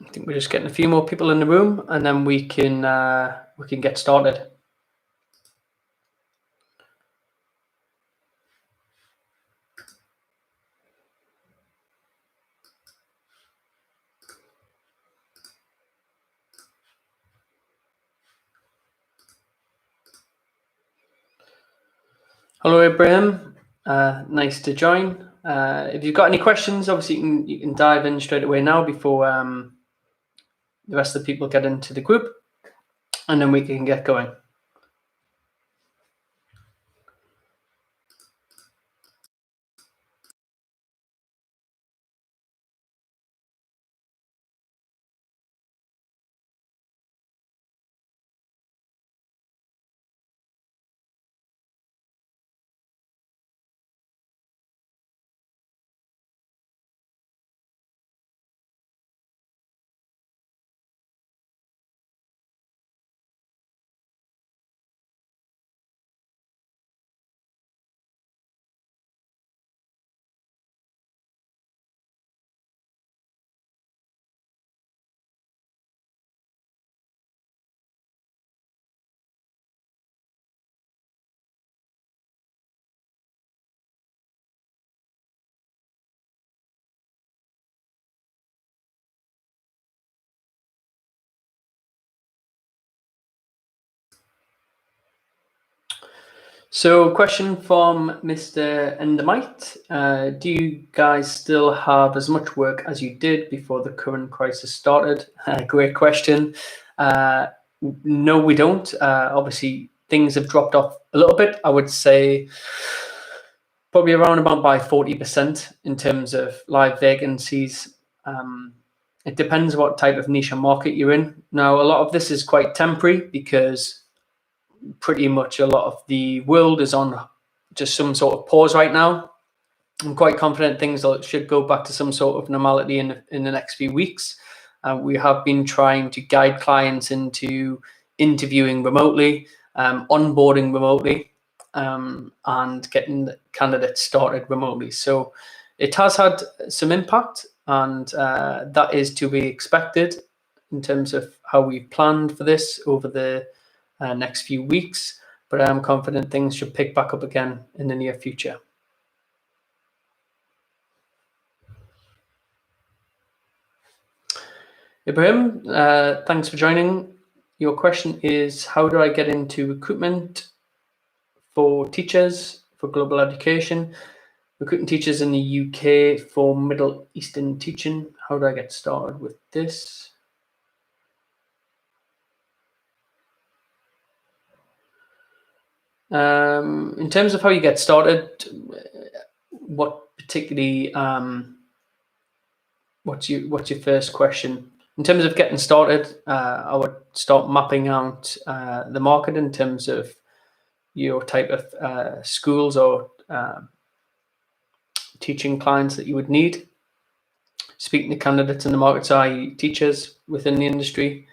I think we're just getting a few more people in the room, and then we can get started. Hello, Ibrahim. Nice to join. If you've got any questions, obviously you can dive in straight away now before the rest of the people get into the group, and then we can get going. So, question from Mr. Endemite. Do you guys still have as much work as you did before the current crisis started? Great question. No, we don't. Obviously, things have dropped off a little bit. I would say probably around about by 40% in terms of live vacancies. It depends what type of niche market you're in. Now, a lot of this is quite temporary because pretty much a lot of the world is on just some sort of pause right now. I'm quite confident things should go back to some sort of normality in the next few weeks. We have been trying to guide clients into interviewing remotely, onboarding remotely, and getting candidates started remotely. So it has had some impact, and that is to be expected in terms of how we planned for this over the next few weeks, but I'm confident things should pick back up again in the near future. Ibrahim, thanks for joining. Your question is, how do I get into recruitment for teachers for global education, recruiting teachers in the UK for Middle Eastern teaching? How do I get started with this? In terms of how you get started, what particularly, what's your first question? In terms of getting started, I would start mapping out the market in terms of your type of schools or teaching clients that you would need. Speaking to candidates in the market, i.e. teachers within the industry,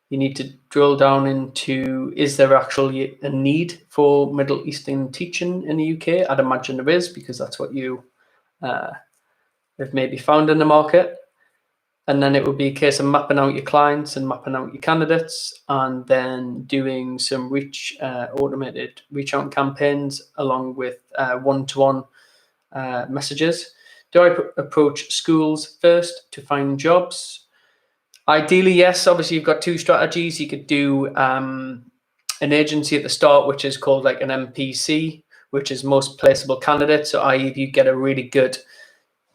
you need to drill down into, is there actually a need for Middle Eastern teaching in the UK? I'd imagine there is, because that's what you have maybe found in the market. And then it would be a case of mapping out your clients and mapping out your candidates, and then doing some automated reach out campaigns along with one-to-one messages. Do I approach schools first to find jobs? Ideally, yes. Obviously, you've got two strategies. You could do an agency at the start, which is called like an MPC, which is most placeable candidates. So i.e. if you get a really good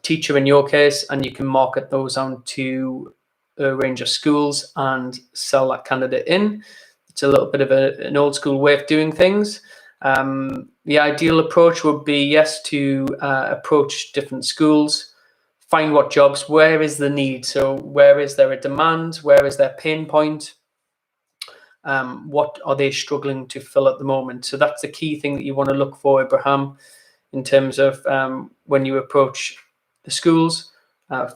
teacher in your case, and you can market those on to a range of schools and sell that candidate in. It's a little bit of an old school way of doing things. The ideal approach would be, yes, to approach different schools, find what jobs, where is the need? So where is there a demand? Where is their pain point? What are they struggling to fill at the moment? So that's the key thing that you want to look for, Abraham, in terms of when you approach the schools,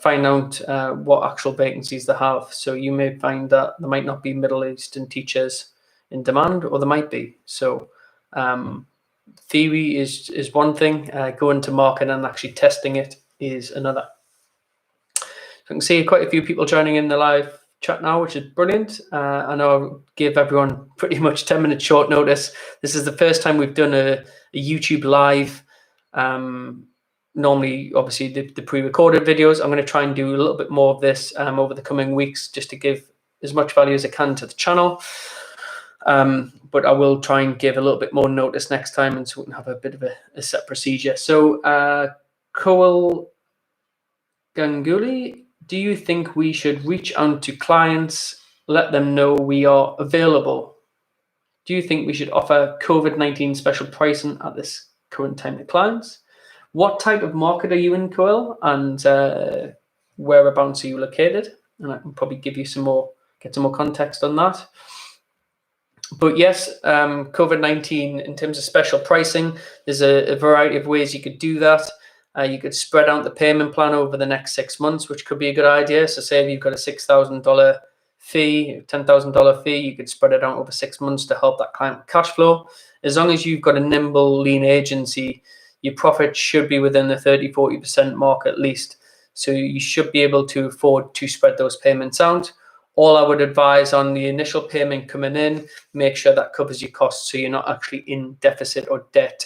find out what actual vacancies they have. So you may find that there might not be Middle Eastern teachers in demand, or there might be. So theory is one thing, going to market and actually testing it is another. I can see quite a few people joining in the live chat now, which is brilliant. I know I'll give everyone pretty much 10 minutes short notice. This is the first time we've done a YouTube live. Normally, obviously, the pre-recorded videos. I'm going to try and do a little bit more of this over the coming weeks, just to give as much value as I can to the channel. But I will try and give a little bit more notice next time, and so we can have a bit of a set procedure. So, Kowal Ganguly, do you think we should reach out to clients, let them know we are available? Do you think we should offer COVID-19 special pricing at this current time to clients? What type of market are you in, Kowal, and whereabouts are you located? And I can probably give you get some more context on that. But yes, COVID-19, in terms of special pricing, there's a variety of ways you could do that. You could spread out the payment plan over the next 6 months, which could be a good idea. So say if you've got a $6,000 fee, $10,000 fee, you could spread it out over 6 months to help that client with cash flow. As long as you've got a nimble, lean agency, your profit should be within the 30-40% mark at least. So you should be able to afford to spread those payments out. All I would advise on the initial payment coming in, make sure that covers your costs so you're not actually in deficit or debt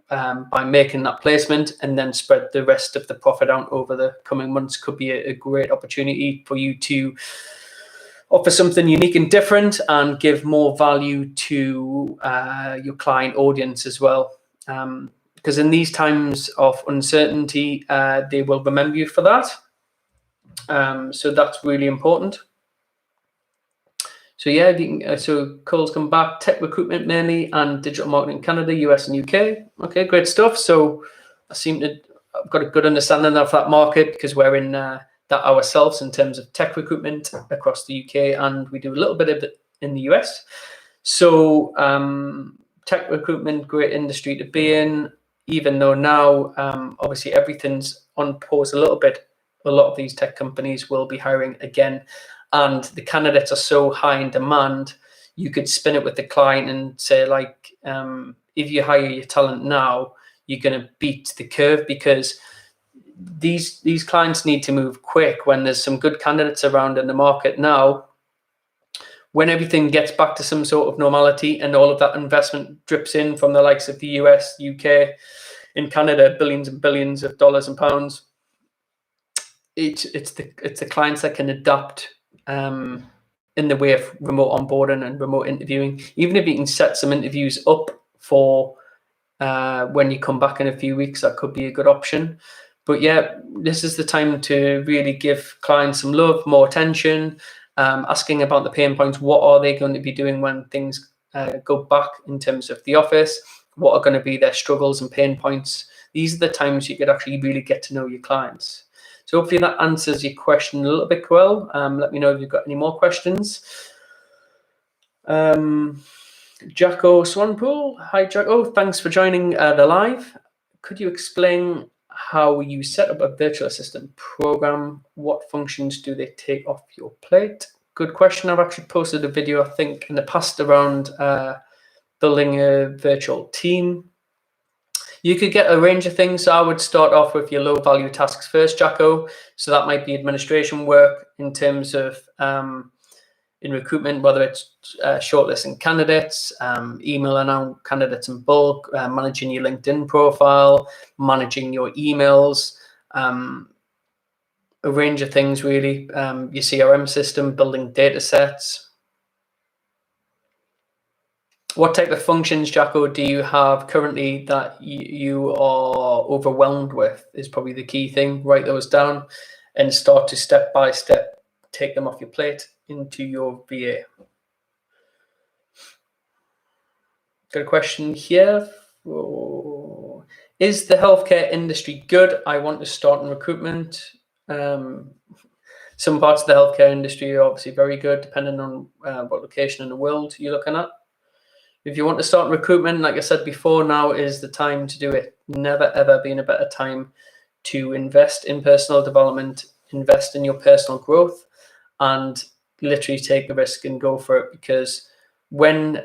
by making that placement, and then spread the rest of the profit out over the coming months. Could be a great opportunity for you to offer something unique and different and give more value to your client audience as well. Because in these times of uncertainty, they will remember you for that. So that's really important. So yeah, so Cole's come back, tech recruitment mainly, and digital marketing in Canada, US, and UK. Okay, great stuff. So I've got a good understanding of that market because we're in that ourselves in terms of tech recruitment across the UK, and we do a little bit of it in the US. So tech recruitment, great industry to be in, even though now obviously everything's on pause a little bit. A lot of these tech companies will be hiring again, and the candidates are so high in demand. You could spin it with the client and say, like, if you hire your talent now, you're going to beat the curve, because these clients need to move quick when there's some good candidates around in the market now. When everything gets back to some sort of normality and all of that investment drips in from the likes of the US, UK, in Canada, billions and billions of dollars and pounds, it's the clients that can adapt in the way of remote onboarding and remote interviewing. Even if you can set some interviews up for when you come back in a few weeks, that could be a good option. But yeah, this is the time to really give clients some love, more attention, asking about the pain points. What are they going to be doing when things go back in terms of the office? What are going to be their struggles and pain points? These are the times you could actually really get to know your clients. So hopefully that answers your question a little bit well. Let me know if you've got any more questions. Jacko Swanpool. Hi, Jacko. Thanks for joining the live. Could you explain how you set up a virtual assistant program? What functions do they take off your plate? Good question. I've actually posted a video, I think, in the past around building a virtual team. You could get a range of things. So I would start off with your low value tasks first, Jacko. So that might be administration work in terms of in recruitment, whether it's shortlisting candidates, emailing out candidates in bulk, managing your LinkedIn profile, managing your emails, a range of things really. Your CRM system, building data sets. What type of functions, Jacko, do you have currently that you are overwhelmed with is probably the key thing. Write those down and start to step by step take them off your plate into your VA. Got a question here. Is the healthcare industry good? I want to start in recruitment. Some parts of the healthcare industry are obviously very good, depending on what location in the world you're looking at. If you want to start recruitment, like I said before, now is the time to do it. Never, ever been a better time to invest in personal development, invest in your personal growth, and literally take the risk and go for it. Because when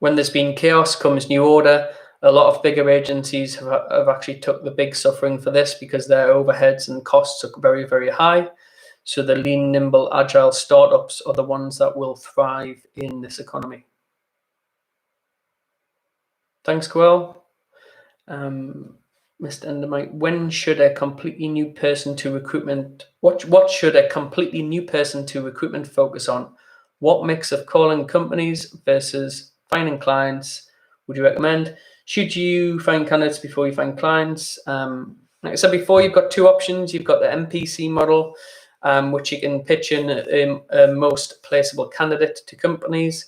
there's been chaos comes new order. A lot of bigger agencies have actually took the big suffering for this because their overheads and costs are very, very high. So the lean, nimble, agile startups are the ones that will thrive in this economy. Thanks, Coel. Mr. Endermite, when should a completely new person to recruitment, what should a completely new person to recruitment focus on? What mix of calling companies versus finding clients would you recommend? Should you find candidates before you find clients? Like I said before, you've got two options. You've got the MPC model, which you can pitch in a most placeable candidate to companies.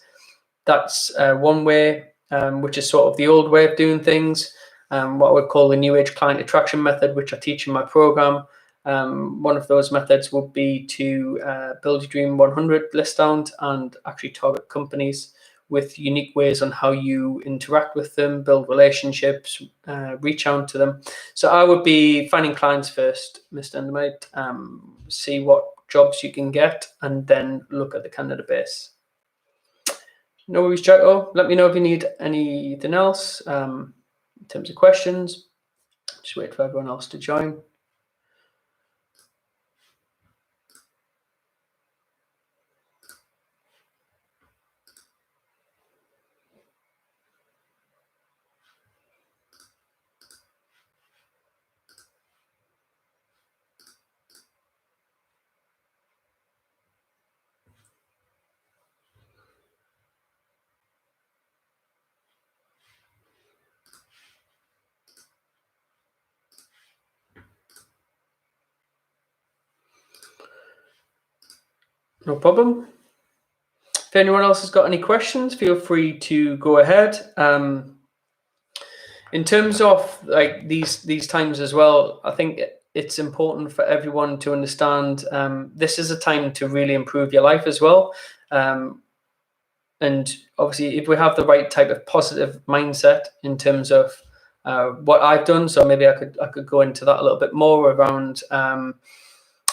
That's one way, which is sort of the old way of doing things. What I would call the new age client attraction method, which I teach in my program. One of those methods would be to build your Dream 100 list out and actually target companies with unique ways on how you interact with them, build relationships, reach out to them. So I would be finding clients first, Mr. Endermite, see what jobs you can get, and then look at the candidate base. No worries, Jacko. Let me know if you need anything else in terms of questions. Just wait for everyone else to join. No problem. If anyone else has got any questions, feel free to go ahead. In terms of like these times as well, I think it's important for everyone to understand this is a time to really improve your life as well. And obviously, if we have the right type of positive mindset in terms of what I've done, so maybe I could go into that a little bit more around.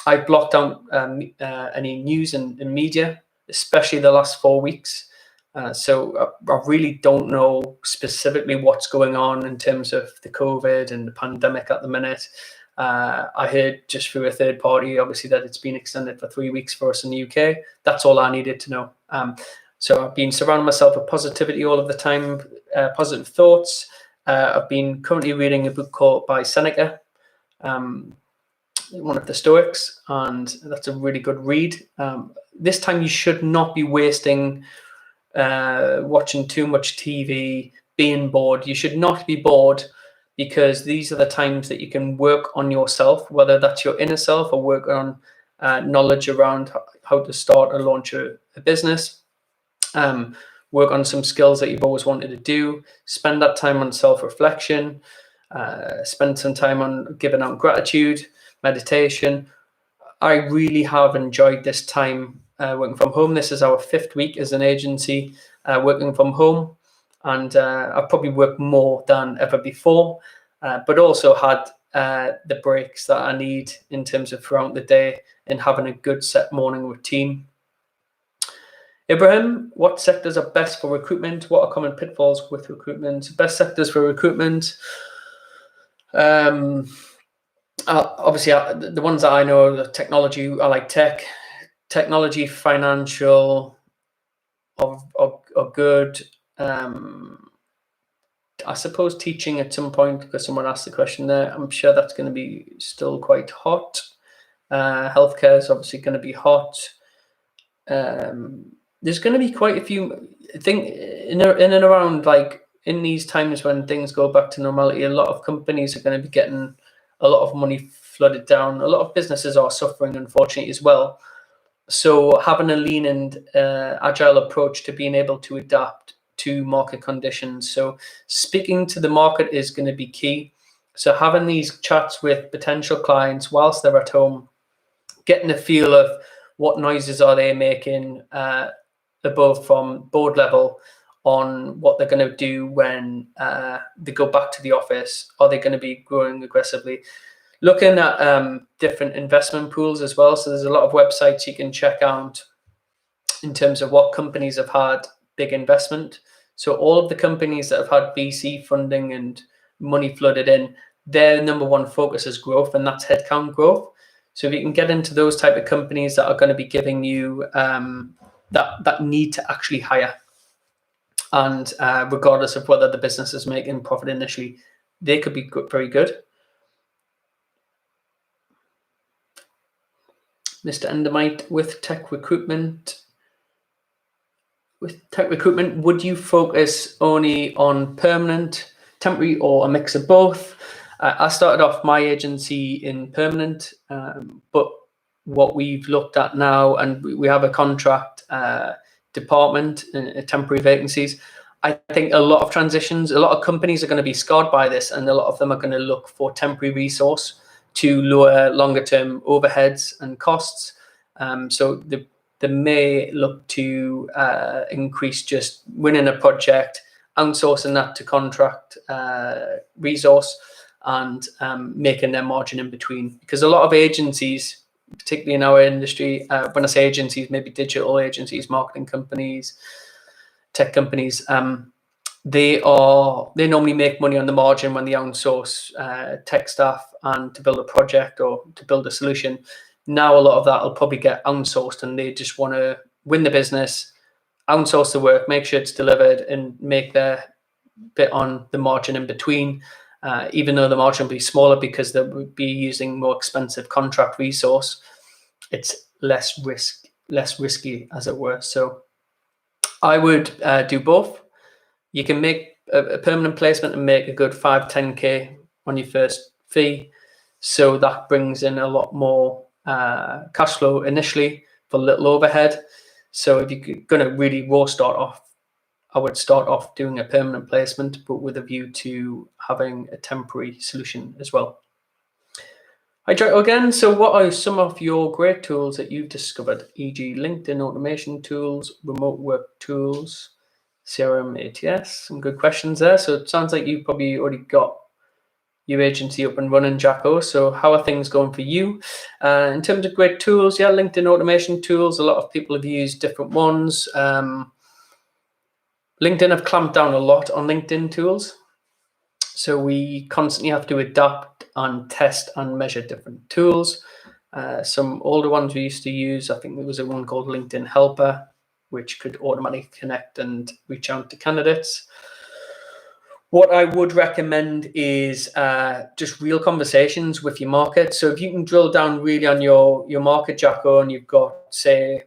I blocked out any news and media, especially the last 4 weeks. So I really don't know specifically what's going on in terms of the COVID and the pandemic at the minute. I heard just through a third party, obviously, that it's been extended for 3 weeks for us in the UK. That's all I needed to know. So I've been surrounding myself with positivity all of the time, positive thoughts. I've been currently reading a book called by Seneca, one of the Stoics, and that's a really good read. This time you should not be wasting watching too much TV, being bored. You should not be bored, because these are the times that you can work on yourself, whether that's your inner self or work on knowledge around how to start or launch a business. Work on some skills that you've always wanted to do. Spend that time on self-reflection. Spend some time on giving out gratitude, meditation. I really have enjoyed this time working from home. This is our 5th week as an agency working from home, and I've probably worked more than ever before, but also had the breaks that I need in terms of throughout the day and having a good set morning routine. Ibrahim, what sectors are best for recruitment? What are common pitfalls with recruitment? Best sectors for recruitment. Obviously, the ones that I know are the technology. I like technology, financial, are good. I suppose teaching at some point, because someone asked the question there. I'm sure that's going to be still quite hot. Healthcare is obviously going to be hot. There's going to be quite a few. I think in and around, like in these times when things go back to normality, a lot of companies are going to be getting a lot of money flooded down. A lot of businesses are suffering, unfortunately, as well. So having a lean and agile approach to being able to adapt to market conditions. So speaking to the market is going to be key. So having these chats with potential clients whilst they're at home, getting a feel of what noises are they making above from board level on what they're going to do when they go back to the office. Are they going to be growing aggressively? Looking at different investment pools as well. So there's a lot of websites you can check out in terms of what companies have had big investment. So all of the companies that have had VC funding and money flooded in, their number one focus is growth, and that's headcount growth. So if you can get into those type of companies that are going to be giving you that need to actually hire, and regardless of whether the business is making profit initially, they could be good, very good. Mr. Endermite, with tech recruitment, would you focus only on permanent, temporary, or a mix of both? I started off my agency in permanent, but what we've looked at now, and we have a contract department, temporary vacancies. I think a lot of transitions, a lot of companies are going to be scarred by this, and a lot of them are going to look for temporary resource to lower longer term overheads and costs. So they may look to increase just winning a project, outsourcing that to contract resource, and making their margin in between. Because a lot of agencies, particularly in our industry, when I say agencies, maybe digital agencies, marketing companies, tech companies, they normally make money on the margin when they outsource tech staff and to build a project or to build a solution. Now a lot of that will probably get outsourced, and they just want to win the business, outsource the work, make sure it's delivered, and make their bit on the margin in between. Even though the margin will be smaller because they would be using more expensive contract resource, it's less risky, as it were. So I would do both. You can make a permanent placement and make a good 5-10K on your first fee. So that brings in a lot more cash flow initially for little overhead. So if you're going to really raw start off, I would start off doing a permanent placement, but with a view to having a temporary solution as well. Hi, Joe again. So what are some of your great tools that you've discovered, e.g. LinkedIn automation tools, remote work tools, CRM, ATS? Some good questions there. So it sounds like you've probably already got your agency up and running, Jacko. So how are things going for you? In terms of great tools, yeah, LinkedIn automation tools, a lot of people have used different ones. LinkedIn have clamped down a lot on LinkedIn tools. So we constantly have to adapt and test and measure different tools. Some older ones we used to use, I think there was a one called LinkedIn Helper, which could automatically connect and reach out to candidates. What I would recommend is just real conversations with your market. So if you can drill down really on your market, Jacko, and you've got, say,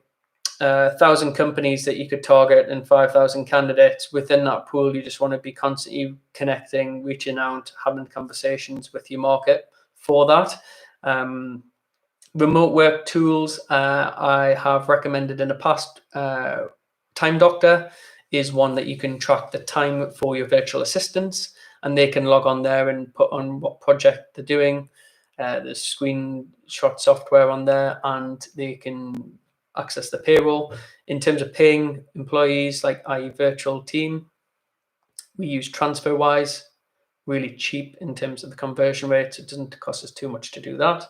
1,000 companies that you could target and 5,000 candidates within that pool, you just want to be constantly connecting, reaching out, having conversations with your market for that. Remote work tools I have recommended in the past. Time Doctor is one that you can track the time for your virtual assistants, and they can log on there and put on what project they're doing. There's screenshot software on there, and they can access the payroll. In terms of paying employees, like virtual team, we use TransferWise, really cheap in terms of the conversion rates. It doesn't cost us too much to do that.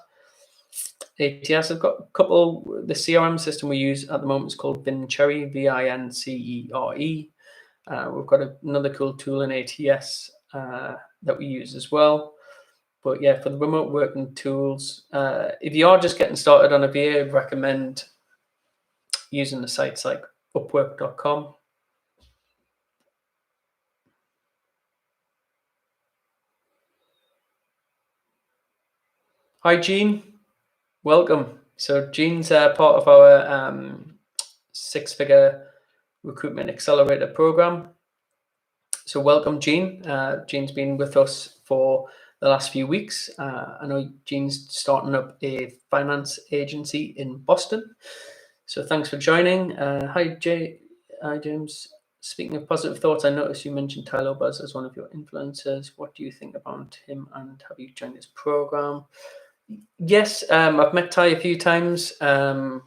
ATS, I've got a couple. The CRM system we use at the moment is called Vincere, Vincere. We've got another cool tool in ATS that we use as well. But yeah, for the remote working tools, if you are just getting started on a VA, I'd recommend using the sites like upwork.com. Hi, Jean. Welcome. So Jean's part of our 6-figure recruitment accelerator program. So welcome, Jean. Jean's been with us for the last few weeks. I know Jean's starting up a finance agency in Boston. So thanks for joining. Hi, James. Speaking of positive thoughts, I noticed you mentioned Tyler Buzz as one of your influencers. What do you think about him, and have you joined his program? Yes, I've met Ty a few times. I've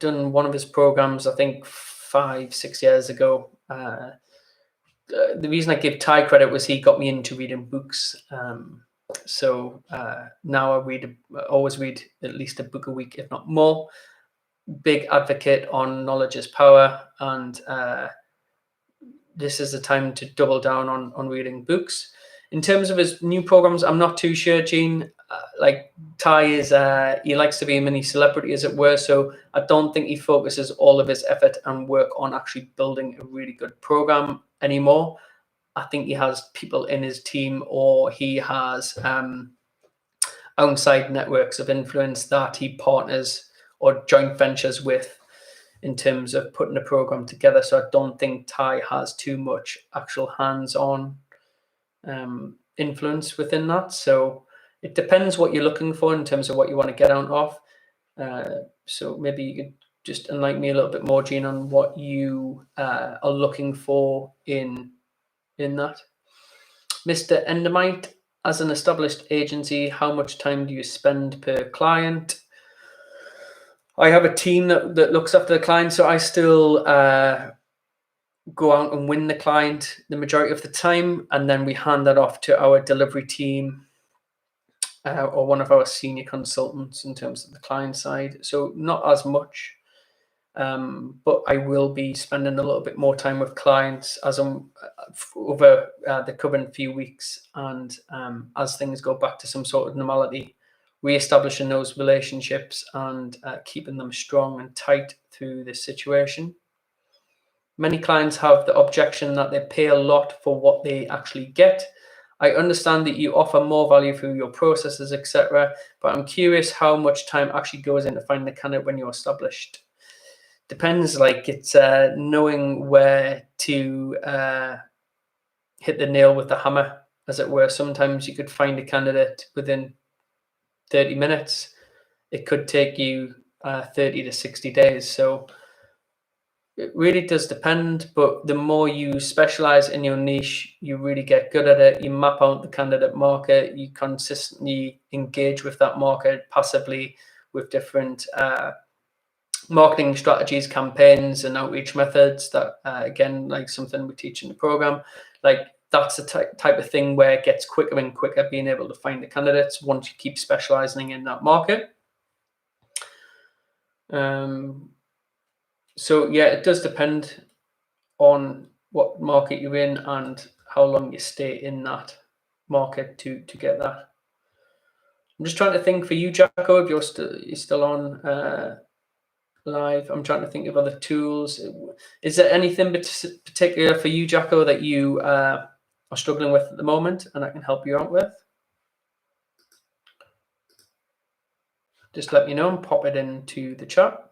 done one of his programs, I think 5-6 years ago. The reason I give Ty credit was he got me into reading books. So now I always read at least a book a week, if not more. Big advocate on knowledge is power, and this is the time to double down on reading books. In terms of his new programs, I'm not too sure, Gene. Like Ty is, he likes to be a mini celebrity, as it were. So I don't think he focuses all of his effort and work on actually building a really good program anymore. I think he has people in his team, or he has outside networks of influence that he partners or joint ventures with in terms of putting a program together. So I don't think Ty has too much actual hands-on influence within that. So it depends what you're looking for in terms of what you want to get out of. So maybe you could just enlighten me a little bit more, Gene, on what you are looking for in that. Mr. Endemite, as an established agency, how much time do you spend per client? I have a team that looks after the client, so I still go out and win the client the majority of the time, and then we hand that off to our delivery team or one of our senior consultants in terms of the client side. So not as much, but I will be spending a little bit more time with clients as I'm over the current few weeks, and as things go back to some sort of normality, re-establishing those relationships and keeping them strong and tight through this situation. Many clients have the objection that they pay a lot for what they actually get. I understand that you offer more value through your processes, etc., but I'm curious how much time actually goes into finding the candidate when you're established. Depends, like it's knowing where to hit the nail with the hammer, as it were. Sometimes you could find a candidate within 30 minutes. It could take you 30 to 60 days. So it really does depend, but the more you specialize in your niche, you really get good at it. You map out the candidate market, you consistently engage with that market passively with different marketing strategies, campaigns, and outreach methods that, again, like something we teach in the program. Like that's the type of thing where it gets quicker and quicker being able to find the candidates once you keep specializing in that market. So yeah, it does depend on what market you're in and how long you stay in that market to get that. I'm just trying to think for you, Jacko, if you're still on live. I'm trying to think of other tools. Is there anything particular for you, Jacko, that you are struggling with at the moment and I can help you out with? Just let me know and pop it into the chat.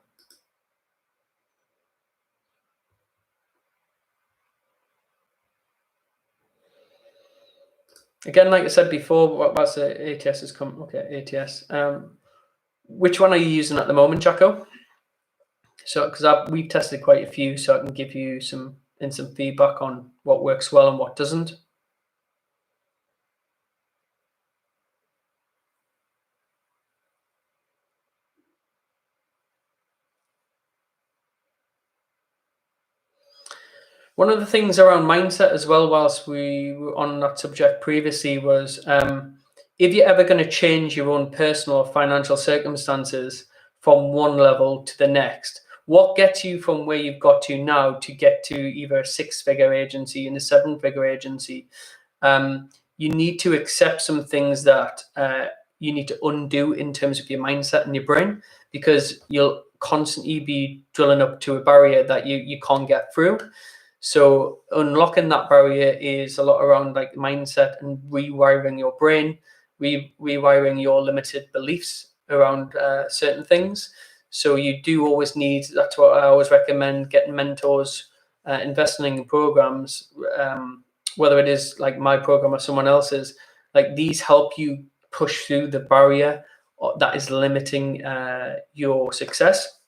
Again, like I said before, what's the ATS has come? Okay, ATS. Which one are you using at the moment, Jacko? So, because we've tested quite a few, so I can give you some feedback on what works well and what doesn't. One of the things around mindset as well, whilst we were on that subject previously, was if you're ever going to change your own personal or financial circumstances from one level to the next, what gets you from where you've got to now to get to either a 6-figure agency and a 7-figure agency? You need to accept some things that you need to undo in terms of your mindset and your brain, because you'll constantly be drilling up to a barrier that you can't get through. So unlocking that barrier is a lot around like mindset and rewiring your brain, rewiring your limited beliefs around certain things. So you do always need, that's what I always recommend, getting mentors, investing in programs, whether it is like my program or someone else's. Like these help you push through the barrier that is limiting your success.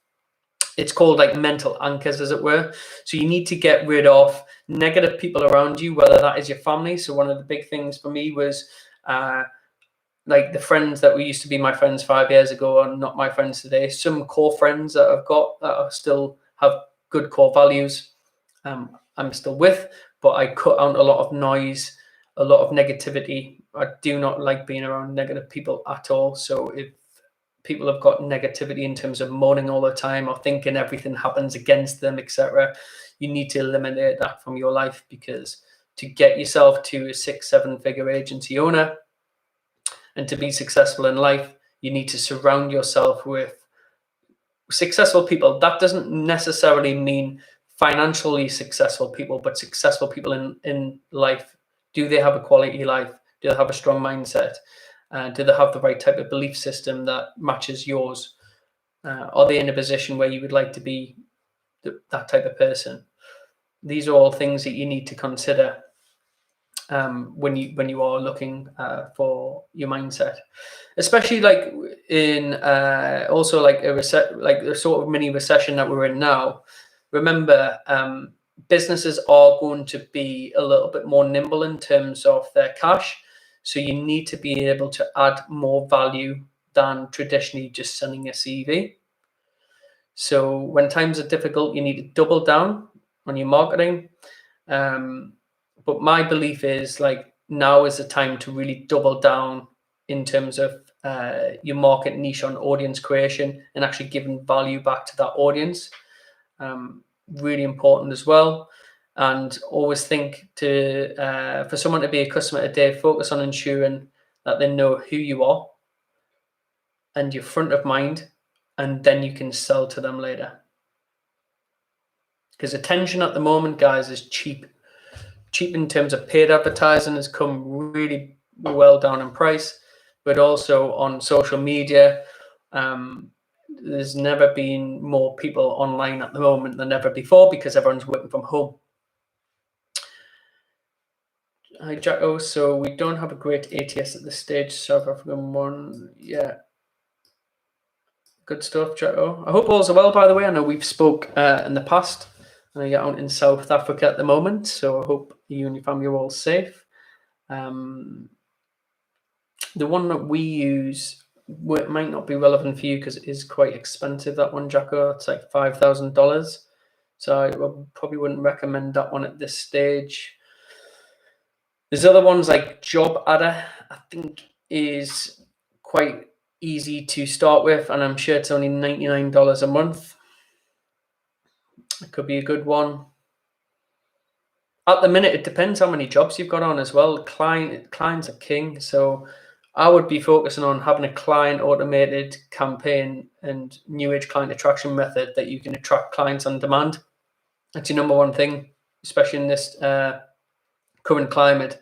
It's called like mental anchors, as it were. So you need to get rid of negative people around you, whether that is your family. So one of the big things for me was like the friends that used to be my friends 5 years ago are not my friends today. Some core friends that I've got that are still have good core values, I'm still with, but I cut out a lot of noise, a lot of negativity. I do not like being around negative people at all. So if people have got negativity in terms of moaning all the time or thinking everything happens against them, etc. You need to eliminate that from your life, because to get yourself to a 6-7 figure agency owner and to be successful in life, you need to surround yourself with successful people. That doesn't necessarily mean financially successful people, but successful people in life. Do they have a quality life? Do they have a strong mindset? Do they have the right type of belief system that matches yours? Are they in a position where you would like to be that type of person? These are all things that you need to consider when you are looking for your mindset, especially like in also like like the sort of mini recession that we're in now. Remember, businesses are going to be a little bit more nimble in terms of their cash, so you need to be able to add more value than traditionally just sending a CV. So when times are difficult, you need to double down on your marketing. But my belief is like now is the time to really double down in terms of your market niche on audience creation and actually giving value back to that audience. Really important as well. And always think to for someone to be a customer today, focus on ensuring that they know who you are and you're front of mind, and then you can sell to them later. Because attention at the moment, guys, is cheap. Cheap in terms of paid advertising has come really well down in price, but also on social media. There's never been more people online at the moment than ever before because everyone's working from home. Hi, Jacko. So we don't have a great ATS at this stage. South African one. Yeah. Good stuff, Jacko. I hope all's well, by the way. I know we've spoke in the past. I know you're out in South Africa at the moment, so I hope you and your family are all safe. The one that we use might not be relevant for you because it is quite expensive, that one, Jacko. It's like $5,000. So I probably wouldn't recommend that one at this stage. There's other ones like Job Adder, I think is quite easy to start with, and I'm sure it's only $99 a month. It could be a good one. At the minute, it depends how many jobs you've got on as well. Clients are king, so I would be focusing on having a client automated campaign and new age client attraction method that you can attract clients on demand. That's your number one thing, especially in this current climate.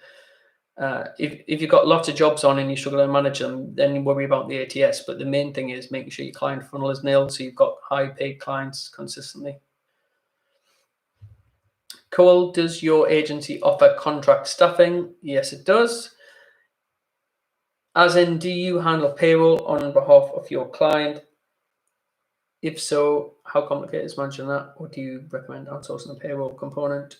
If you've got lots of jobs on and you struggle to manage them, then you worry about the ATS. But the main thing is making sure your client funnel is nailed, so you've got high paid clients consistently. Cool. Does your agency offer contract staffing? Yes, it does. As in, do you handle payroll on behalf of your client? If so, how complicated is managing that? Or do you recommend outsourcing the payroll component?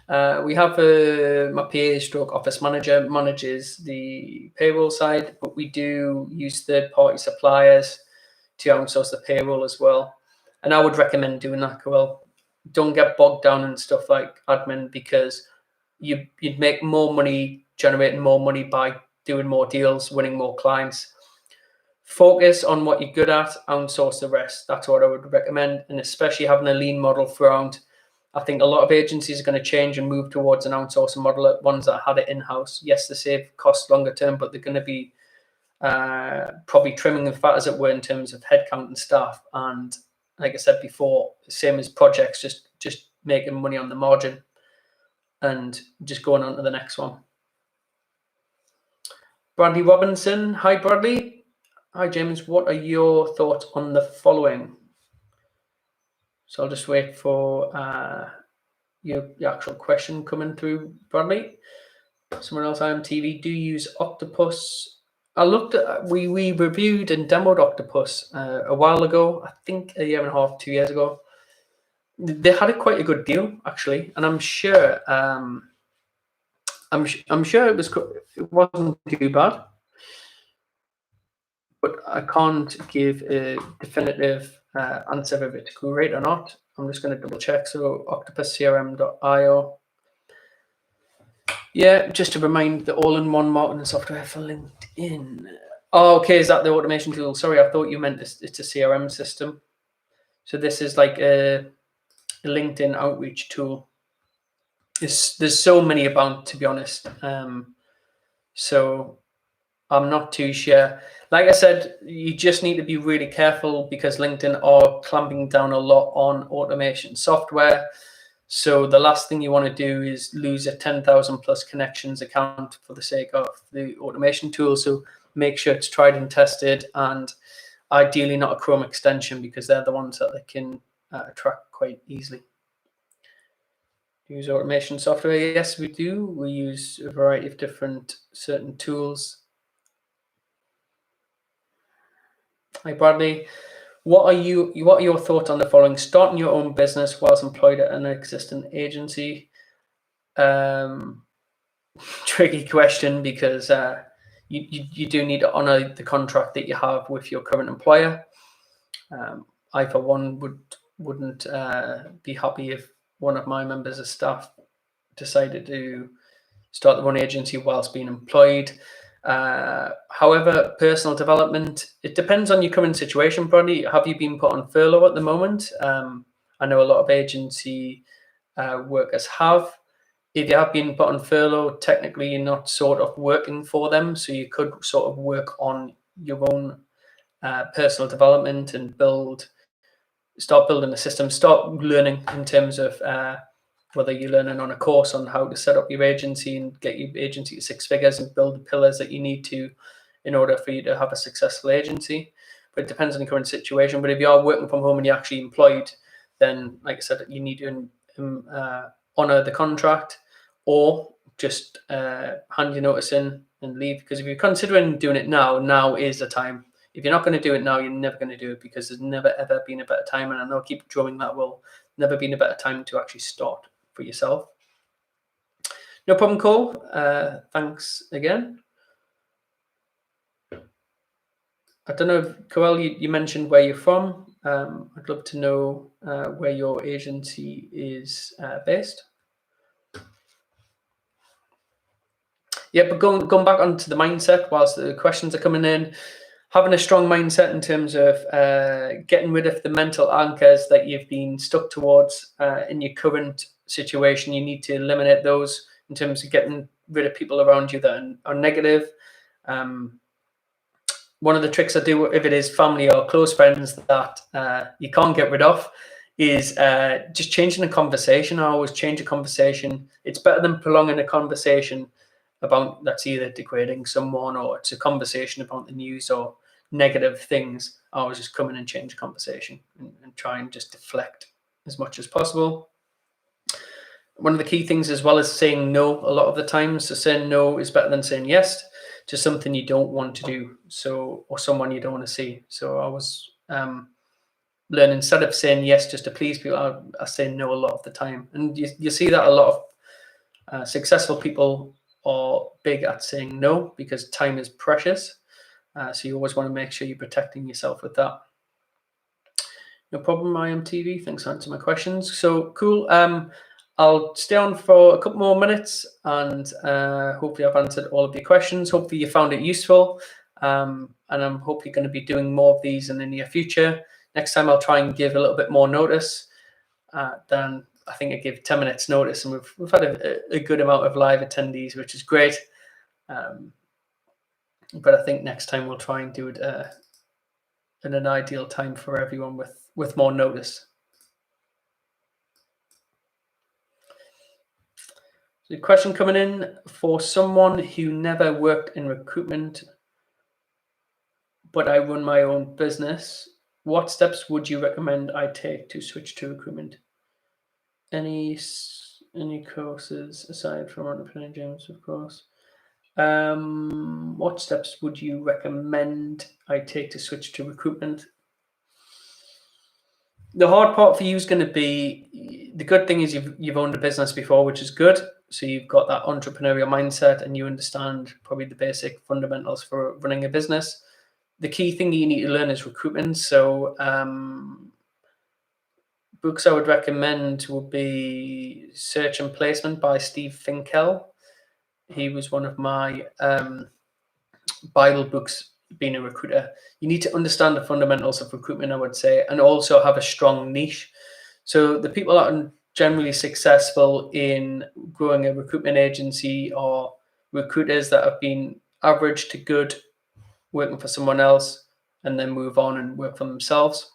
We have my PA stroke office manager manages the payroll side, but we do use third-party suppliers to outsource the payroll as well. And I would recommend doing that, Coel. Don't get bogged down in stuff like admin, because you'd make more money generating more money by doing more deals, winning more clients. Focus on what you're good at, outsource the rest. That's what I would recommend, and especially having a lean model throughout. I think a lot of agencies are going to change and move towards an outsourcing model. Ones that had it in-house, yes, they save costs longer term, but they're going to be probably trimming the fat, as it were, in terms of headcount and staff. And like I said before, same as projects, just making money on the margin and just going on to the next one. Bradley Robinson. Hi, Bradley. Hi, James. What are your thoughts on the following? So I'll just wait for your actual question coming through, Bradley. Someone else, IMTV. Do you use Octopus? I looked at, we reviewed and demoed Octopus a while ago. I think a year and a half, 2 years ago. They had quite a good deal, actually, and I'm sure sure it wasn't too bad, but I can't give a definitive answer if it's great or not. I'm just going to double check. So octopuscrm.io. Yeah, just to remind, the all-in-one marketing software for LinkedIn. Oh, okay, is that the automation tool? Sorry, I thought you meant it's a CRM system. So this is like a LinkedIn outreach tool. There's so many about, to be honest. So I'm not too sure. Like I said, you just need to be really careful because LinkedIn are clamping down a lot on automation software. So the last thing you want to do is lose a 10,000 plus connections account for the sake of the automation tool. So make sure it's tried and tested, and ideally not a Chrome extension because they're the ones that they can track quite easily. Use automation software? Yes, we do. We use a variety of different certain tools. Hi, Bradley. What are your thoughts on the following? Starting your own business whilst employed at an existing agency. Tricky question because you do need to honour the contract that you have with your current employer. I, for one, wouldn't be happy if one of my members of staff decided to start their own agency whilst being employed. However, personal development, it depends on your current situation, Bradley. Have you been put on furlough at the moment? I know a lot of agency workers have. If you have been put on furlough, technically you're not sort of working for them, so you could sort of work on your own personal development and start building a system, start learning in terms of whether you're learning on a course on how to set up your agency and get your agency to six figures and build the pillars that you need to in order for you to have a successful agency. But it depends on the current situation. But if you are working from home and you're actually employed, then, like I said, you need to honour the contract or just hand your notice in and leave. Because if you're considering doing it now is the time. If you're not going to do it now, you're never going to do it because there's never, ever been a better time. And I know I keep drawing that will never been a better time to actually start for yourself. No problem, Cole. Thanks again. I don't know if, Coel, you mentioned where you're from. I'd love to know where your agency is based. Yeah, but going back onto the mindset whilst the questions are coming in, having a strong mindset in terms of getting rid of the mental anchors that you've been stuck towards in your current situation. You need to eliminate those in terms of getting rid of people around you that are negative. One of the tricks I do, if it is family or close friends that you can't get rid of, is just changing the conversation. I always change a conversation. It's better than prolonging a conversation about that's either degrading someone or it's a conversation about the news or negative things. I always just come in and change the conversation and try and just deflect as much as possible. One of the key things as well is saying no a lot of the time. So saying no is better than saying yes to something you don't want to do, or someone you don't want to see. So I was learn instead of saying yes just to please people, I say no a lot of the time. And you see that a lot of successful people are big at saying no because time is precious. So you always want to make sure you're protecting yourself with that. No problem, IMTV. Thanks for answering my questions. So cool. I'll stay on for a couple more minutes and hopefully I've answered all of your questions. Hopefully you found it useful. And I'm hopefully going to be doing more of these in the near future. Next time I'll try and give a little bit more notice than I think I give 10 minutes notice, and we've had a good amount of live attendees, which is great. But I think next time we'll try and do it in an ideal time for everyone with more notice. So the question coming in, for someone who never worked in recruitment, but I run my own business, what steps would you recommend I take to switch to recruitment? Any courses aside from Entrepreneur James, of course? What steps would you recommend I take to switch to recruitment? The hard part for you is going to be, the good thing is you've owned a business before, which is good. So you've got that entrepreneurial mindset and you understand probably the basic fundamentals for running a business. The key thing you need to learn is recruitment. So books I would recommend would be Search and Placement by Steve Finkel. He was one of my Bible books being a recruiter. You need to understand the fundamentals of recruitment, I would say, and also have a strong niche. So the people that are generally successful in growing a recruitment agency are recruiters that have been average to good, working for someone else, and then move on and work for themselves.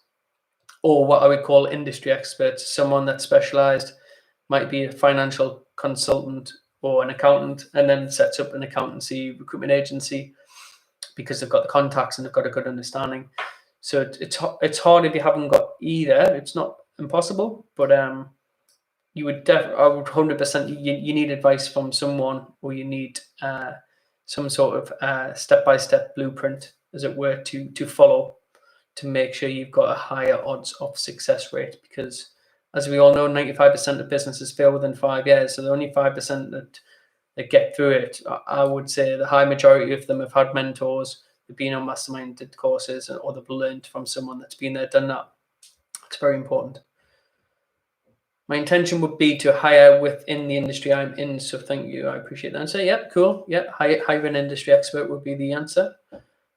Or what I would call industry experts, someone that's specialized, might be a financial consultant or an accountant, and then sets up an accountancy recruitment agency because they've got the contacts and they've got a good understanding. So it's hard if you haven't got either. It's not impossible, but you would I would 100%. You need advice from someone, or you need some sort of step-by-step blueprint, as it were, to follow, to make sure you've got a higher odds of success rate. Because, as we all know, 95% of businesses fail within 5 years. So the only 5% that get through it, I would say the high majority of them have had mentors, they've been on masterminded courses, or they've learned from someone that's been there, done that. It's very important. My intention would be to hire within the industry I'm in. So thank you. I appreciate that answer. Yep, cool. Yeah, hire an industry expert would be the answer,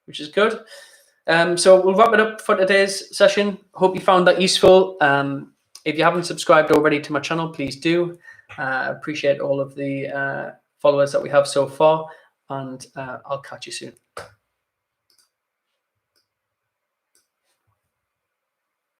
which is good. So we'll wrap it up for today's session. Hope you found that useful. If you haven't subscribed already to my channel, please do. Appreciate all of the followers that we have so far, and I'll catch you soon.